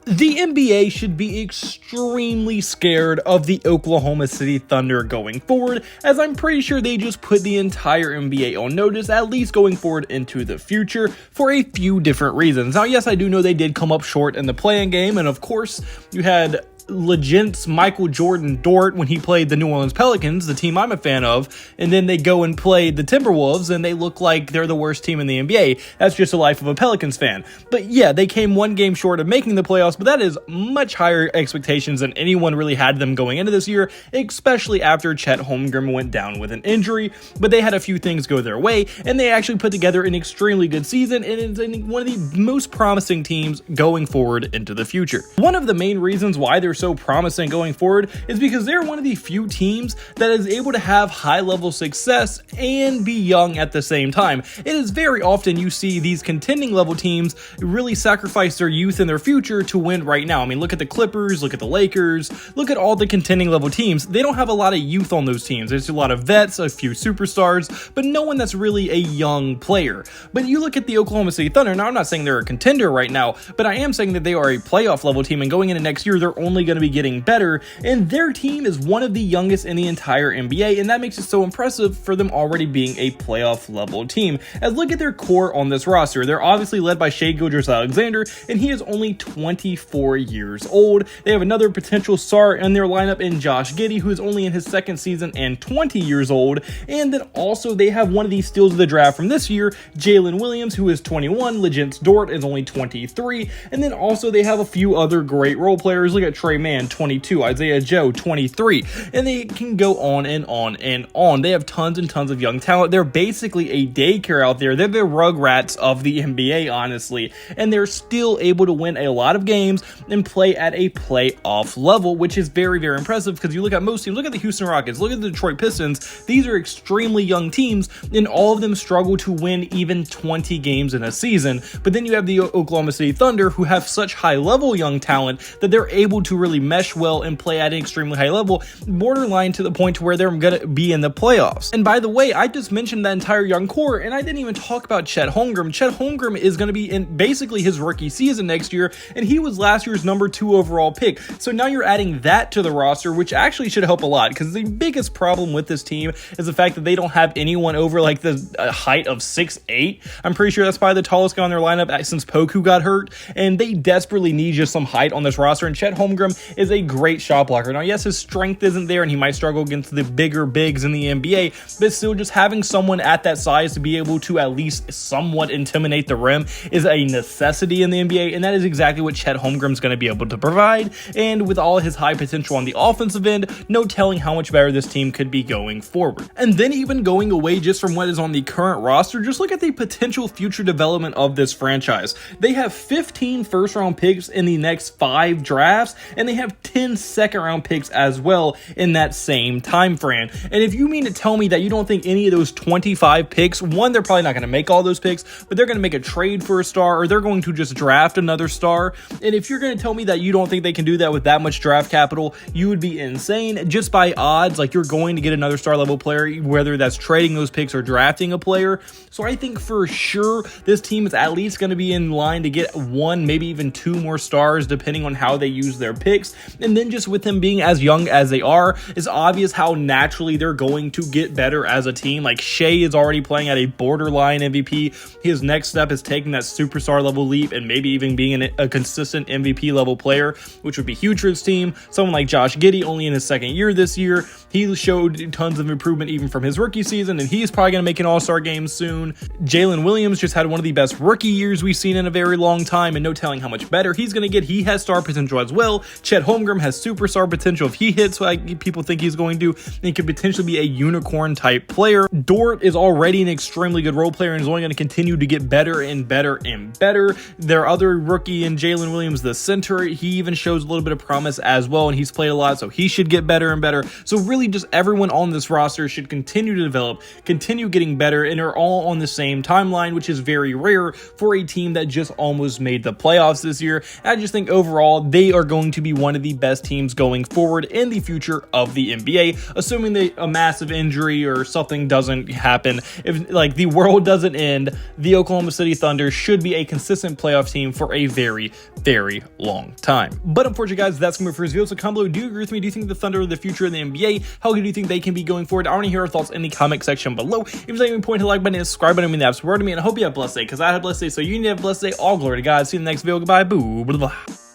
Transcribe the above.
The NBA should be extremely scared of the Oklahoma City Thunder going forward, as I'm pretty sure they just put the entire NBA on notice, at least going forward into the future, for a few different reasons. Now, yes, I do know they did come up short in the play-in game, and of course, you had Legent's Michael Jordan Dort when he played the New Orleans Pelicans, the team I'm a fan of, and then they go and play the Timberwolves and they look like they're the worst team in the NBA. That's just the life of a Pelicans fan. But yeah, they came one game short of making the playoffs, but that is much higher expectations than anyone really had them going into this year, especially after Chet Holmgren went down with an injury. But they had a few things go their way, and they actually put together an extremely good season, and it's one of the most promising teams going forward into the future. One of the main reasons why they're so promising going forward is because they're one of the few teams that is able to have high level success and be young at the same time. It is very often you see these contending level teams really sacrifice their youth and their future to win right now. I mean, look at the Clippers, look at the Lakers, look at all the contending level teams. They don't have a lot of youth on those teams. There's a lot of vets, a few superstars, but no one that's really a young player. But you look at the Oklahoma City Thunder. Now, I'm not saying they're a contender right now, but I am saying that they are a playoff level team, and going into next year, they're only going to be getting better, and their team is one of the youngest in the entire NBA, and that makes it so impressive for them already being a playoff level team. As look at their core on this roster. They're obviously led by Shai Gilgeous-Alexander, and he is only 24 years old. They have another potential star in their lineup in Josh Giddey, who is only in his second season and 20 years old, and then also they have one of these steals of the draft from this year, Jalen Williams, who is 21, Legent's Dort is only 23, and then also they have a few other great role players. Look at Trey Mann, 22, Isaiah Joe, 23, and they can go on and on and on. They have tons and tons of young talent. They're basically a daycare out there. They're the Rugrats of the NBA, honestly, and they're still able to win a lot of games and play at a playoff level, which is very, very impressive because you look at most teams. Look at the Houston Rockets, look at the Detroit Pistons. These are extremely young teams, and all of them struggle to win even 20 games in a season. But then you have the Oklahoma City Thunder, who have such high-level young talent that they're able to really mesh well and play at an extremely high level, borderline to the point to where they're going to be in the playoffs. And by the way, I just mentioned that entire young core, and I didn't even talk about Chet Holmgren. Chet Holmgren is going to be in basically his rookie season next year, and he was last year's number 2 overall pick. So now you're adding that to the roster, which actually should help a lot, because the biggest problem with this team is the fact that they don't have anyone over like the height of 6'8". I'm pretty sure that's probably the tallest guy on their lineup since Poku got hurt, and they desperately need just some height on this roster, and Chet Holmgren is a great shot blocker. Now, yes, his strength isn't there, and he might struggle against the bigger bigs in the NBA, but still just having someone at that size to be able to at least somewhat intimidate the rim is a necessity in the NBA, and that is exactly what Chet Holmgren is going to be able to provide. And with all his high potential on the offensive end, no telling how much better this team could be going forward. And then even going away just from what is on the current roster, just look at the potential future development of this franchise. They have 15 first-round picks in the next 5 drafts, and they have 10 second-round picks as well in that same time frame. And if you mean to tell me that you don't think any of those 25 picks, one, they're probably not going to make all those picks, but they're going to make a trade for a star, or they're going to just draft another star. And if you're going to tell me that you don't think they can do that with that much draft capital, you would be insane. Just by odds, like, you're going to get another star level player, whether that's trading those picks or drafting a player. So I think for sure this team is at least going to be in line to get 1, maybe even 2 more stars, depending on how they use their picks. And then just with them being as young as they are, it's obvious how naturally they're going to get better as a team. Like, Shai is already playing at a borderline MVP. His next step is taking that superstar level leap and maybe even being a consistent MVP level player, which would be huge for his team. Someone like Josh Giddey, only in his second year this year, he showed tons of improvement even from his rookie season, and he's probably going to make an all-star game soon. Jalen Williams just had one of the best rookie years we've seen in a very long time, and no telling how much better he's going to get. He has star potential as well. Chet Holmgren has superstar potential. If he hits like people think he's going to, he could potentially be a unicorn type player. Dort is already an extremely good role player and is only going to continue to get better and better and better. Their other rookie in Jalen Williams, the center, he even shows a little bit of promise as well, and he's played a lot, so he should get better and better. So really just everyone on this roster should continue to develop, continue getting better, and are all on the same timeline, which is very rare for a team that just almost made the playoffs this year. I just think overall they are going to be be one of the best teams going forward in the future of the NBA, assuming that a massive injury or something doesn't happen. If like the world doesn't end, the Oklahoma City Thunder should be a consistent playoff team for a very, very long time. But unfortunately, guys, that's going to be for this video. So comment below, do you agree with me? Do you think the Thunder are the future of the NBA? How good do you think they can be going forward? I want to hear your thoughts in the comment section below. If there's any point, hit the like button and subscribe button, I mean the absolute word to me, and I hope you have a blessed day, because I had a blessed day, so you need to have a blessed day. All glory to God. See you in the next video. Goodbye. Boo. Blah, blah.